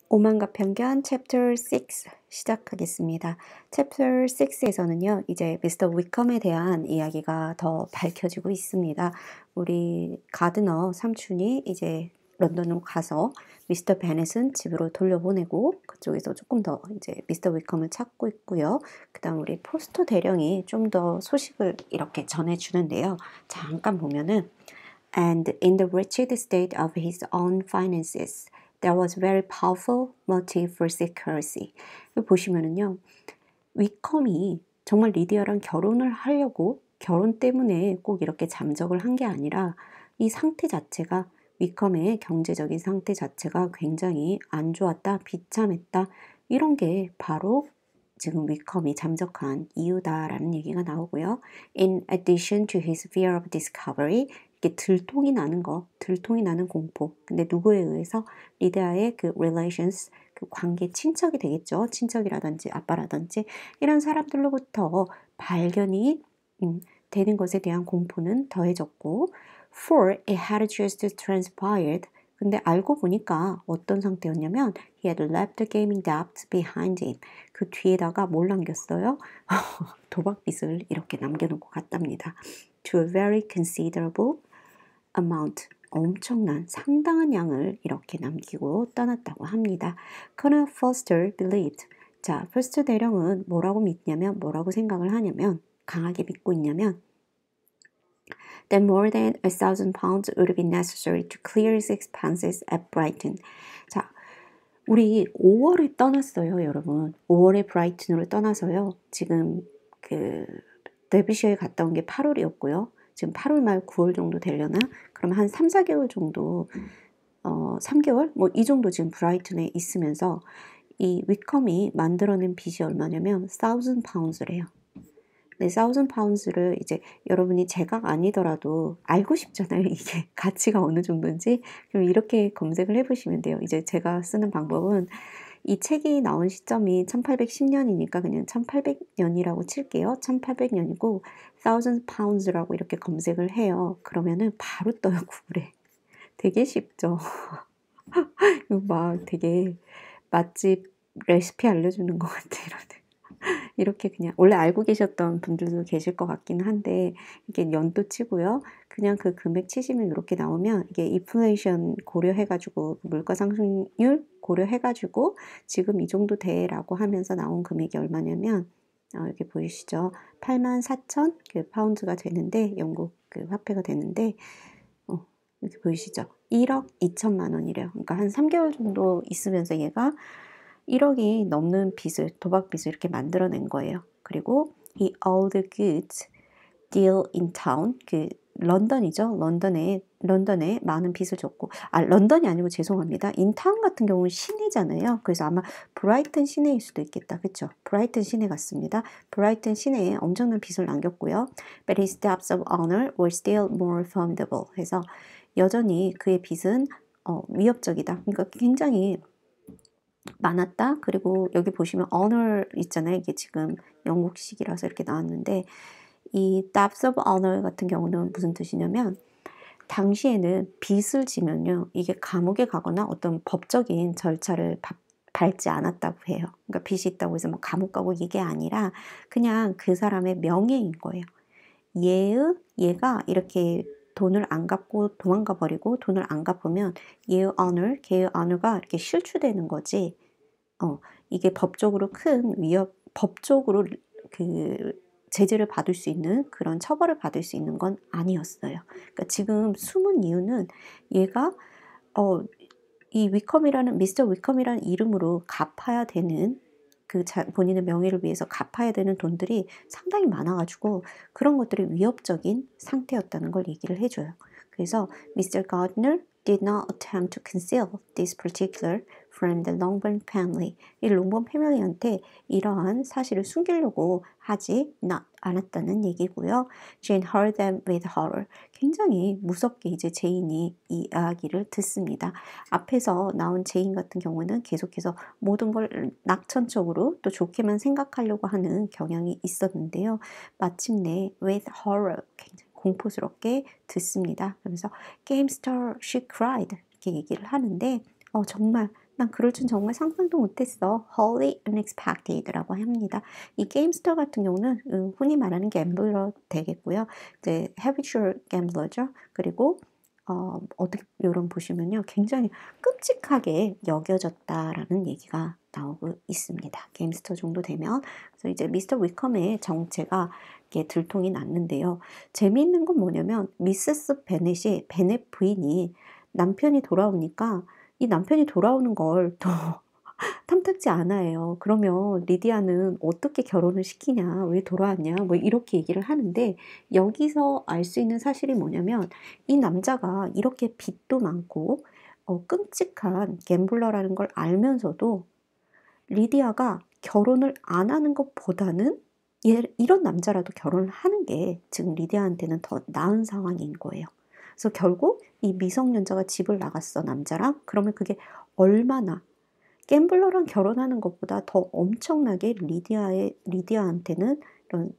오만과 편견 Chapter 6 시작하겠습니다. Chapter 6에서는요, 이제 미스터 위컴에 대한 이야기가 더 밝혀지고 있습니다. 우리 가드너 삼촌이 이제 런던으로 가서 미스터 베넷은 집으로 돌려보내고 그쪽에서 조금 더 이제 미스터 위컴을 찾고 있고요. 그다음 우리 포스터 대령이 좀 더 소식을 이렇게 전해주는데요. 잠깐 보면은 And in the wretched state of his own finances, there was very powerful motive for secrecy. 여기 보시면은요, 위컴이 정말 리디아랑 결혼을 하려고 결혼 때문에 꼭 이렇게 잠적을 한 게 아니라 이 상태 자체가 위컴의 경제적인 상태 자체가 굉장히 안 좋았다, 비참했다. 이런 게 바로 지금 위컴이 잠적한 이유다라는 얘기가 나오고요. In addition to his fear of discovery, 이렇게 들통이 나는 거, 들통이 나는 공포. 근데 누구에 의해서? 리디아의 그 relations, 그 관계 친척이 되겠죠. 친척이라든지 아빠라든지 이런 사람들로부터 발견이 되는 것에 대한 공포는 더해졌고 for it had just transpired. 근데 알고 보니까 어떤 상태였냐면 he had left the gaming debt behind him. 그 뒤에다가 뭘 남겼어요? 도박빚을 이렇게 남겨놓고 갔답니다. To a very considerable amount. 엄청난 상당한 양을 이렇게 남기고 떠났다고 합니다. Colonel Foster believed. 자, 퍼스트 대령은 뭐라고 믿냐면 뭐라고 생각을 하냐면 강하게 믿고 있냐면 that more than £1,000 would be necessary to clear his expenses at Brighton. 자, 우리 5월에 떠났어요, 여러분. 5월에 브라이튼으로 떠나서요. 지금 그 데비셔에 갔다 온 게 8월이었고요. 지금 8월 말 9월 정도 되려나? 그러면 한 3, 4개월 정도 3개월? 뭐 이 정도 지금 브라이튼에 있으면서 이 위컴이 만들어낸 빚이 얼마냐면 £1,000래요. 네, £1,000를 이제 여러분이 제가 아니더라도 알고 싶잖아요. 이게 가치가 어느 정도인지. 그럼 이렇게 검색을 해보시면 돼요. 이제 제가 쓰는 방법은 이 책이 나온 시점이 1810년이니까 그냥 1800년이라고 칠게요. 1800년이고 £1,000라고 이렇게 검색을 해요. 그러면은 바로 떠요, 구글에. 되게 쉽죠. 이거 막 되게 맛집 레시피 알려주는 것 같아, 이러네. 이렇게 그냥 원래 알고 계셨던 분들도 계실 것 같긴 한데 이게 연도 치고요. 그냥 그 금액 치시면 이렇게 나오면 이게 인플레이션 고려해가지고 물가 상승률 고려해가지고 지금 이 정도 돼라고 하면서 나온 금액이 얼마냐면 여기 보이시죠? 84,000 그 파운드가 되는데 영국 그 화폐가 되는데 여기 보이시죠? 1억 2천만 원이래요. 그러니까 한 3개월 정도 있으면서 얘가 1억이 넘는 빚을, 도박 빚을 이렇게 만들어낸 거예요. 그리고 he owed the goods deal in town, 그 런던이죠. 런던에 많은 빚을 줬고, 런던이 아니고 죄송합니다. 인타운 같은 경우는 시내잖아요. 그래서 아마 브라이튼 시내일 수도 있겠다. 그쵸? 브라이튼 시내 같습니다. 브라이튼 시내에 엄청난 빚을 남겼고요. But his debts of honor were still more formidable. 해서 여전히 그의 빚은 위협적이다. 그러니까 굉장히 많았다. 그리고 여기 보시면 honor 있잖아요. 이게 지금 영국식이라서 이렇게 나왔는데 이 debts of honor 같은 경우는 무슨 뜻이냐면 당시에는 빚을 지면요. 이게 감옥에 가거나 어떤 법적인 절차를 밟지 않았다고 해요. 그러니까 빚이 있다고 해서 뭐 감옥 가고 이게 아니라 그냥 그 사람의 명예인 거예요. 얘가 이렇게 돈을 안 갚고 도망가 버리고 돈을 안 갚으면 걔의 honor가 이렇게 실추되는 거지. 이게 법적으로 큰 법적으로 그 제재를 받을 수 있는 그런 처벌을 받을 수 있는 건 아니었어요. 그러니까 지금 숨은 이유는 얘가 이 미스터 위컴이라는 이름으로 갚아야 되는 본인의 명예를 위해서 갚아야 되는 돈들이 상당히 많아가지고 그런 것들이 위협적인 상태였다는 걸 얘기를 해줘요. 그래서 Mr. Gardner did not attempt to conceal this particular from the Longbourn family. 이 롱본 패밀리한테 이러한 사실을 숨기려고 하지 않았다는 얘기고요. Jane heard them with horror. 굉장히 무섭게 이제 제인이 이 이야기를 듣습니다. 앞에서 나온 제인 같은 경우는 계속해서 모든 걸 낙천적으로 또 좋게만 생각하려고 하는 경향이 있었는데요. 마침내 with horror, 굉장히 공포스럽게 듣습니다. 그러면서 Gamester, she cried 이렇게 얘기를 하는데 정말 난 그럴 줄 정말 상상도 못했어. wholly unexpected라고 합니다. 이 게임스터 같은 경우는 흔히 말하는 갬블러 되겠고요. 이제 habitual gambler죠. 그리고 이런 보시면요. 굉장히 끔찍하게 여겨졌다라는 얘기가 나오고 있습니다. 게임스터 정도 되면. 그래서 이제 미스터 위컴의 정체가 이게 들통이 났는데요. 재미있는 건 뭐냐면 미세스 베넷 부인이 남편이 돌아오니까 이 남편이 돌아오는 걸 또 탐탁지 않아해요. 그러면 리디아는 어떻게 결혼을 시키냐, 왜 돌아왔냐, 뭐 이렇게 얘기를 하는데 여기서 알 수 있는 사실이 뭐냐면 이 남자가 이렇게 빚도 많고 끔찍한 갬블러라는 걸 알면서도 리디아가 결혼을 안 하는 것보다는 이런 남자라도 결혼을 하는 게 지금 리디아한테는 더 나은 상황인 거예요. 그래서 결국 이 미성년자가 집을 나갔어, 남자랑. 그러면 그게 얼마나 갬블러랑 결혼하는 것보다 더 엄청나게 리디아한테는 이런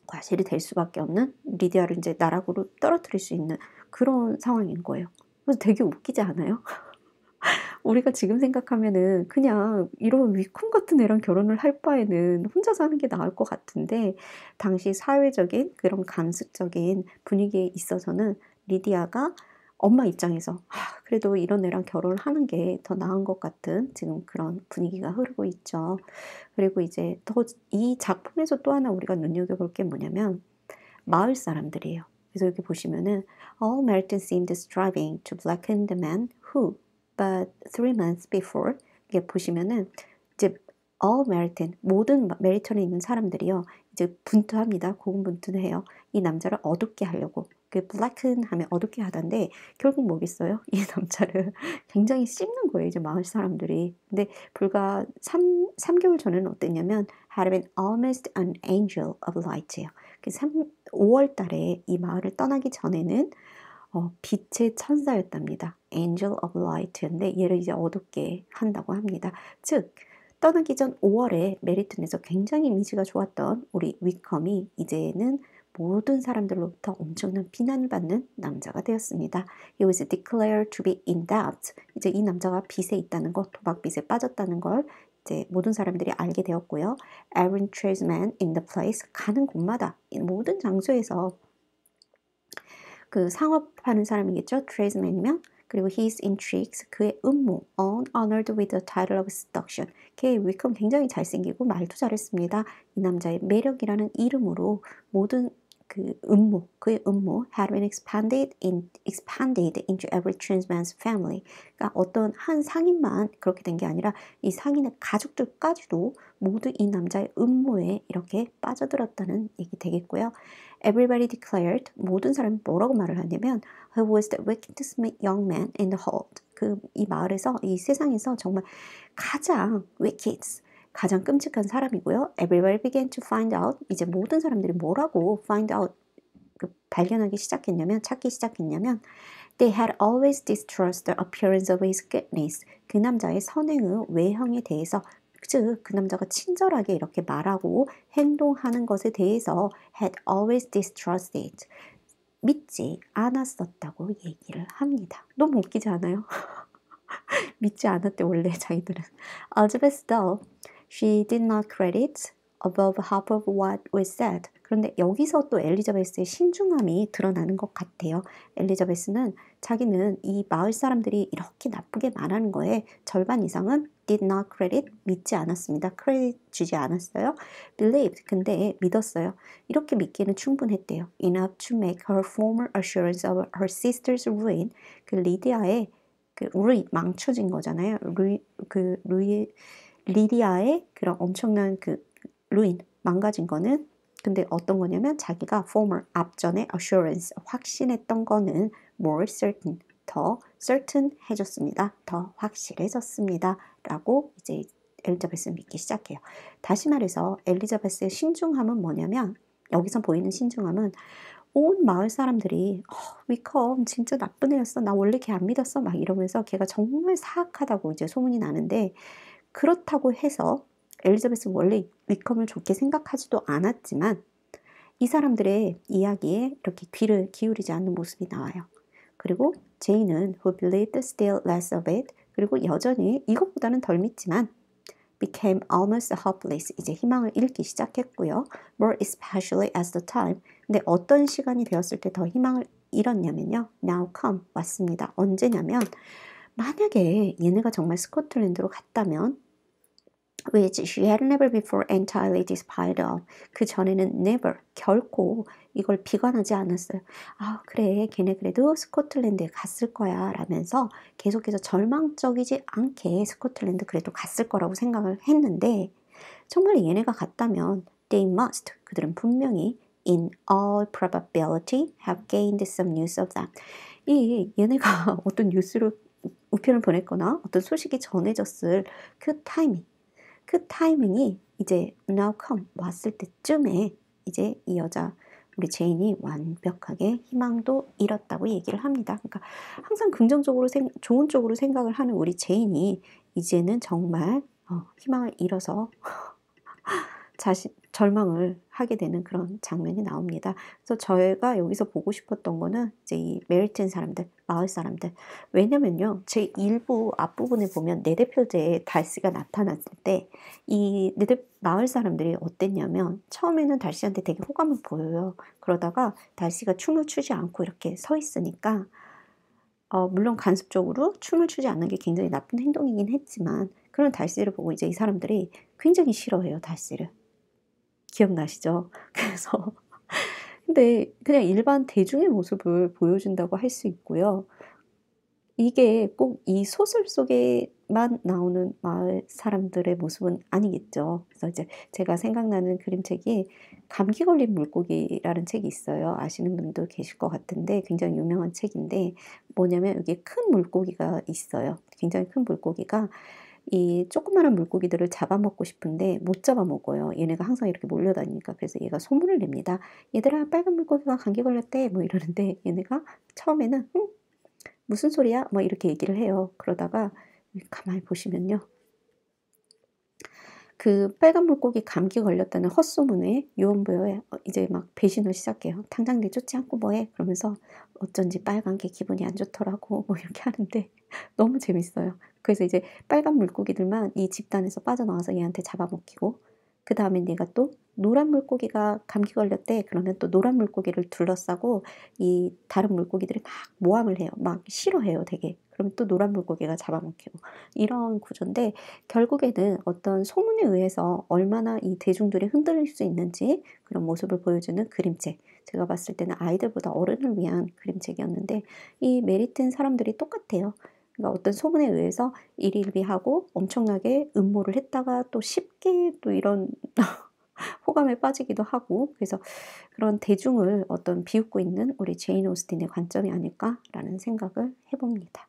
과실이 될 수밖에 없는, 리디아를 이제 나락으로 떨어뜨릴 수 있는 그런 상황인 거예요. 그래서 되게 웃기지 않아요? 우리가 지금 생각하면은 그냥 이런 위컴 같은 애랑 결혼을 할 바에는 혼자 사는 게 나을 것 같은데 당시 사회적인 그런 감수적인 분위기에 있어서는 리디아가 엄마 입장에서 그래도 이런 애랑 결혼을 하는 게 더 나은 것 같은 지금 그런 분위기가 흐르고 있죠. 그리고 이제 더 이 작품에서 또 하나 우리가 눈여겨볼 게 뭐냐면 마을 사람들이에요. 그래서 여기 보시면은 All Meryton seemed striving to blacken the man who, but 3 months before, 이게 보시면은 이제 All Meryton, 모든 메리턴에 있는 사람들이요. 이제 분투합니다. 고군분투를 해요. 이 남자를 어둡게 하려고. 그 blacken 하면 어둡게 하던데 결국 뭐겠어요? 이 남자를 굉장히 씹는 거예요. 이제 마을 사람들이. 근데 불과 3개월 전에는 어땠냐면 had been almost an angel of light예요. 5월 달에 이 마을을 떠나기 전에는 빛의 천사였답니다. Angel of Light인데 얘를 이제 어둡게 한다고 합니다. 즉 떠나기 전 5월에 메리튼에서 굉장히 이미지가 좋았던 우리 위컴이 이제는 모든 사람들로부터 엄청난 비난을 받는 남자가 되었습니다. He was declared to be in debt. 이제 이 남자가 빚에 있다는 것, 도박빚에 빠졌다는 걸 이제 모든 사람들이 알게 되었고요. Every tradesman in the place, 가는 곳마다 모든 장소에서 그 상업하는 사람이겠죠. tradesman이면. 그리고 his intrigues, 그의 음모, honored with the title of seduction. 걔 위컴 굉장히 잘생기고 말도 잘했습니다. 이 남자의 매력이라는 이름으로 모든 그 음모, 그의 음모 had been expanded into every tradesman's family. 그러니까 어떤 한 상인만 그렇게 된 게 아니라 이 상인의 가족들까지도 모두 이 남자의 음모에 이렇게 빠져들었다는 얘기 되겠고요. Everybody declared, 모든 사람이 뭐라고 말을 하냐면 He was the wickedest young man in the whole. 이 마을에서, 이 세상에서 정말 가장 wicked, 가장 끔찍한 사람이고요. Everybody began to find out. 이제 모든 사람들이 뭐라고 find out, 발견하기 시작했냐면, 찾기 시작했냐면 They had always distrusted the appearance of his goodness. 그 남자의 선행의 외형에 대해서, 즉 그 남자가 친절하게 이렇게 말하고 행동하는 것에 대해서 had always distrusted, 믿지 않았었다고 얘기를 합니다. 너무 웃기지 않아요? 믿지 않았대 원래 자기들은. Elizabeth though, she did not credit above half of what was said. 그런데 여기서 또 엘리자베스의 신중함이 드러나는 것 같아요. 엘리자베스는 자기는 이 마을 사람들이 이렇게 나쁘게 말하는 거에 절반 이상은 did not credit, 믿지 않았습니다. 크레딧 주지 않았어요. believed, 근데 믿었어요. 이렇게 믿기는 충분했대요. enough to make her former assurance of her sister's ruin, 그 리디아의 그 망쳐진 거잖아요. 리디아의 그런 엄청난 그 루인, 망가진 거는, 근데 어떤 거냐면 자기가 former, 앞전에 assurance, 확신했던 거는 more certain, 더 certain 해줬습니다. 더 확실해졌습니다. 라고 이제 엘리자베스는 믿기 시작해요. 다시 말해서 엘리자베스의 신중함은 뭐냐면, 여기서 보이는 신중함은 온 마을 사람들이 위컴 진짜 나쁜 애였어. 나 원래 걔 안 믿었어. 막 이러면서 걔가 정말 사악하다고 이제 소문이 나는데, 그렇다고 해서 엘리자베스는 원래 위컴을 좋게 생각하지도 않았지만 이 사람들의 이야기에 이렇게 귀를 기울이지 않는 모습이 나와요. 그리고 제이는 who believed still less of it, 그리고 여전히 이것보다는 덜 믿지만 became almost hopeless. 이제 희망을 잃기 시작했고요. More especially as the time. 근데 어떤 시간이 되었을 때 더 희망을 잃었냐면요. Now come. 왔습니다. 언제냐면 만약에 얘네가 정말 스코틀랜드로 갔다면 which she had never before entirely despised of. 그 전에는 never, 결코 이걸 비관하지 않았어요. 아, 그래, 걔네 그래도 스코틀랜드에 갔을 거야 라면서 계속해서 절망적이지 않게 스코틀랜드 그래도 갔을 거라고 생각을 했는데 정말 얘네가 갔다면 they must, 그들은 분명히 in all probability have gained some news of them. 이 얘네가 어떤 뉴스를 우편을 보냈거나 어떤 소식이 전해졌을 그 타이밍이 이제 now come 왔을 때쯤에 이제 이 여자 우리 제인이 완벽하게 희망도 잃었다고 얘기를 합니다. 그러니까 항상 긍정적으로 좋은 쪽으로 생각을 하는 우리 제인이 이제는 정말 희망을 잃어서 절망을 하게 되는 그런 장면이 나옵니다. 그래서 저희가 여기서 보고 싶었던 거는 이제 이 메리튼 사람들, 마을 사람들. 왜냐면요, 제 1부 앞부분에 보면 네데필드에 달씨가 나타났을 때 이 마을 사람들이 어땠냐면 처음에는 달씨한테 되게 호감을 보여요. 그러다가 달씨가 춤을 추지 않고 이렇게 서 있으니까 물론 간섭적으로 춤을 추지 않는 게 굉장히 나쁜 행동이긴 했지만 그런 달씨를 보고 이제 이 사람들이 굉장히 싫어해요, 달씨를. 기억나시죠? 그래서 근데 그냥 일반 대중의 모습을 보여준다고 할 수 있고요. 이게 꼭 이 소설 속에만 나오는 마을 사람들의 모습은 아니겠죠. 그래서 이제 제가 생각나는 그림책이 감기 걸린 물고기라는 책이 있어요. 아시는 분도 계실 것 같은데 굉장히 유명한 책인데 뭐냐면 여기 큰 물고기가 있어요. 굉장히 큰 물고기가 이 조그마한 물고기들을 잡아먹고 싶은데 못 잡아먹어요. 얘네가 항상 이렇게 몰려다니니까. 그래서 얘가 소문을 냅니다. 얘들아, 빨간 물고기가 감기 걸렸대. 뭐 이러는데 얘네가 처음에는 무슨 소리야? 뭐 이렇게 얘기를 해요. 그러다가 가만히 보시면요. 그 빨간 물고기 감기 걸렸다는 헛소문에 유언부여에 이제 막 배신을 시작해요. 당장 내쫓지 않고 뭐해? 그러면서 어쩐지 빨간 게 기분이 안 좋더라고. 뭐 이렇게 하는데 너무 재밌어요. 그래서 이제 빨간 물고기들만 이 집단에서 빠져나와서 얘한테 잡아먹히고 그 다음에 얘가 또 노란 물고기가 감기 걸렸대. 그러면 또 노란 물고기를 둘러싸고 이 다른 물고기들이 막 모함을 해요. 막 싫어해요, 되게. 그러면 또 노란 물고기가 잡아먹히고 이런 구조인데 결국에는 어떤 소문에 의해서 얼마나 이 대중들이 흔들릴 수 있는지 그런 모습을 보여주는 그림책. 제가 봤을 때는 아이들보다 어른을 위한 그림책이었는데 이 메리튼 사람들이 똑같아요. 그러니까 어떤 소문에 의해서 일일비하고 엄청나게 음모를 했다가 또 쉽게 또 이런 호감에 빠지기도 하고 그래서 그런 대중을 어떤 비웃고 있는 우리 제인 오스틴의 관점이 아닐까라는 생각을 해봅니다.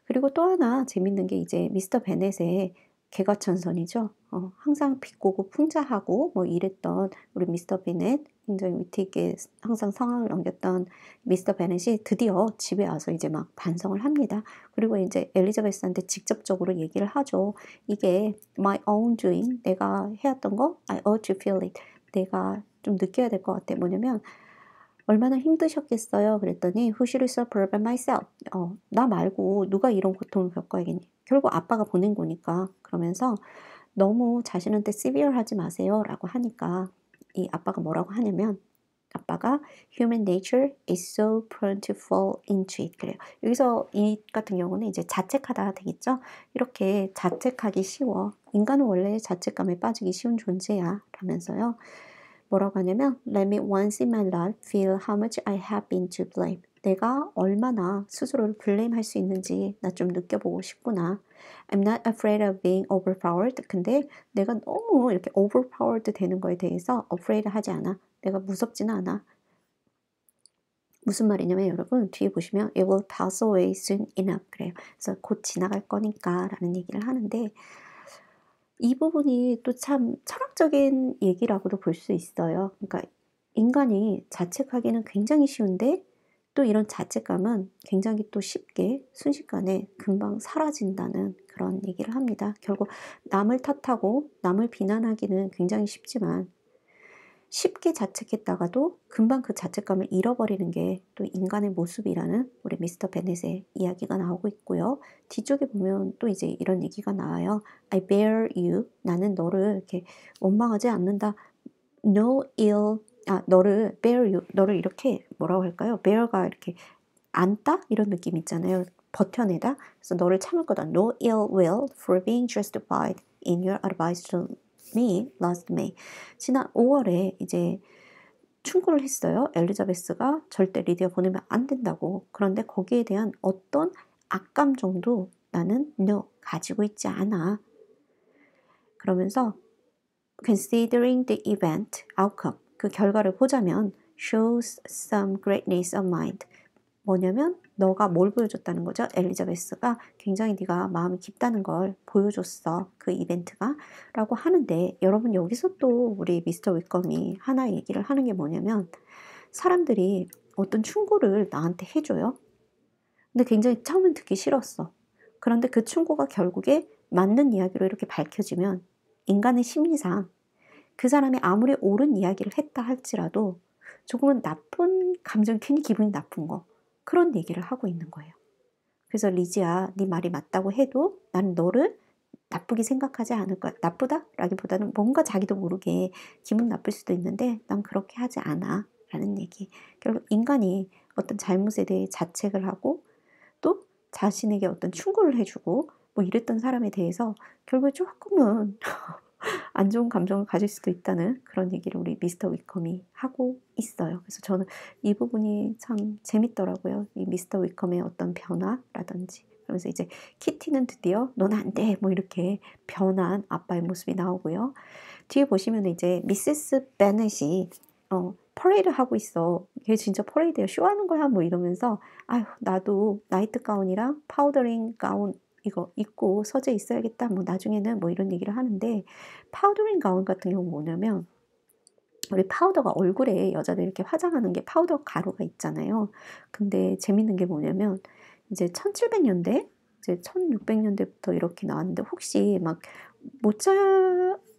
그리고 또 하나 재밌는 게 이제 미스터 베넷의 개과천선이죠. 항상 비꼬고 풍자하고 뭐 이랬던 우리 미스터 베넷 굉장히 위트 있게 항상 상황을 넘겼던 미스터 베넷이 드디어 집에 와서 이제 막 반성을 합니다. 그리고 이제 엘리자베스한테 직접적으로 얘기를 하죠. 이게 my own doing, 내가 해왔던 거 I ought to feel it. 내가 좀 느껴야 될 것 같아. 뭐냐면 얼마나 힘드셨겠어요? 그랬더니 Who should suffer but myself? 나 말고 누가 이런 고통을 겪어야겠니? 결국 아빠가 보낸 거니까. 그러면서 너무 자신한테 severe하지 마세요 라고 하니까 이 아빠가 뭐라고 하냐면 아빠가 Human nature is so prone to fall into it. 그래요. 여기서 이 같은 경우는 이제 자책하다 되겠죠? 이렇게 자책하기 쉬워. 인간은 원래 자책감에 빠지기 쉬운 존재야 라면서요. 뭐라고 하냐면 Let me once in my life feel how much I have been to blame. 내가 얼마나 스스로를 블레임할 수 있는지 나 좀 느껴보고 싶구나. I'm not afraid of being overpowered. 근데 내가 너무 이렇게 overpowered 되는 거에 대해서 afraid 하지 않아. 내가 무섭지는 않아. 무슨 말이냐면 여러분 뒤에 보시면 It will pass away soon enough. 그래요. 그래서 곧 지나갈 거니까 라는 얘기를 하는데 이 부분이 또 참 철학적인 얘기라고도 볼 수 있어요. 그러니까 인간이 자책하기는 굉장히 쉬운데 또 이런 자책감은 굉장히 또 쉽게 순식간에 금방 사라진다는 그런 얘기를 합니다. 결국 남을 탓하고 남을 비난하기는 굉장히 쉽지만 쉽게 자책했다가도 금방 그 자책감을 잃어버리는 게 또 인간의 모습이라는 우리 미스터 베넷의 이야기가 나오고 있고요. 뒤쪽에 보면 또 이제 이런 얘기가 나와요. I bear you. 나는 너를 이렇게 원망하지 않는다. No ill. 너를 bear you. 너를 이렇게 뭐라고 할까요? bear가 이렇게 안다? 이런 느낌 있잖아요. 버텨내다. 그래서 너를 참을 거다. No ill will for being justified in your advice to me last May. 지난 5월에 이제 충고를 했어요. 엘리자베스가 절대 리디아 보내면 안 된다고. 그런데 거기에 대한 어떤 악감정도 나는 no, 가지고 있지 않아. 그러면서 considering the event outcome, 그 결과를 보자면 shows some greatness of mind. 뭐냐면 너가 뭘 보여줬다는 거죠? 엘리자베스가 굉장히 네가 마음이 깊다는 걸 보여줬어. 그 이벤트가. 라고 하는데 여러분 여기서 또 우리 미스터 위컴이 하나 얘기를 하는 게 뭐냐면 사람들이 어떤 충고를 나한테 해줘요. 근데 굉장히 처음엔 듣기 싫었어. 그런데 그 충고가 결국에 맞는 이야기로 이렇게 밝혀지면 인간의 심리상 그 사람이 아무리 옳은 이야기를 했다 할지라도 조금은 나쁜 감정, 괜히 기분이 나쁜 거. 그런 얘기를 하고 있는 거예요. 그래서 리지야, 네 말이 맞다고 해도 나는 너를 나쁘게 생각하지 않을 거야. 나쁘다라기보다는 뭔가 자기도 모르게 기분 나쁠 수도 있는데 난 그렇게 하지 않아. 라는 얘기. 결국 인간이 어떤 잘못에 대해 자책을 하고 또 자신에게 어떤 충고를 해주고 뭐 이랬던 사람에 대해서 결국에 조금은 안 좋은 감정을 가질 수도 있다는 그런 얘기를 우리 미스터 위컴이 하고 있어요. 그래서 저는 이 부분이 참 재밌더라고요. 이 미스터 위컴의 어떤 변화라든지. 그러면서 이제 키티는 드디어 넌 안 돼! 뭐 이렇게 변한 아빠의 모습이 나오고요. 뒤에 보시면 이제 미세스 베넷이 퍼레이드 하고 있어. 걔 진짜 퍼레이드야. 쇼하는 거야. 뭐 이러면서 아휴 나도 나이트 가운이랑 파우더링 가운 이거 입고 서재 있어야겠다. 뭐 나중에는 뭐 이런 얘기를 하는데 파우더링 가운 같은 경우 뭐냐면 우리 파우더가 얼굴에 여자들 이렇게 화장하는 게 파우더 가루가 있잖아요. 근데 재밌는 게 뭐냐면 이제 1700년대 이제 1600년대부터 이렇게 나왔는데 혹시 막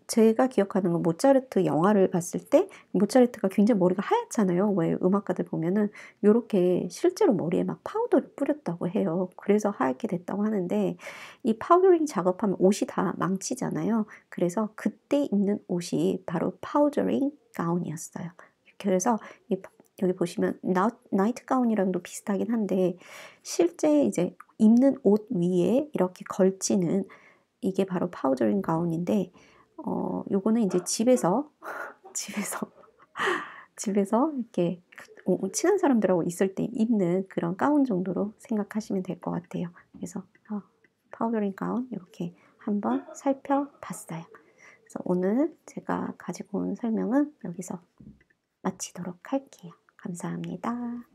제가 기억하는 건 모차르트 영화를 봤을 때 모차르트가 굉장히 머리가 하얗잖아요. 왜 음악가들 보면은 요렇게 실제로 머리에 막 파우더를 뿌렸다고 해요. 그래서 하얗게 됐다고 하는데 이 파우더링 작업하면 옷이 다 망치잖아요. 그래서 그때 입는 옷이 바로 파우더링 가운이었어요. 그래서 여기 보시면 나이트 가운이랑도 비슷하긴 한데 실제 이제 입는 옷 위에 이렇게 걸치는 이게 바로 파우더링 가운인데 요거는 이제 집에서 집에서 이렇게 친한 사람들하고 있을 때 입는 그런 가운 정도로 생각하시면 될 것 같아요. 그래서 파우더링 가운 이렇게 한번 살펴봤어요. 그래서 오늘 제가 가지고 온 설명은 여기서 마치도록 할게요. 감사합니다.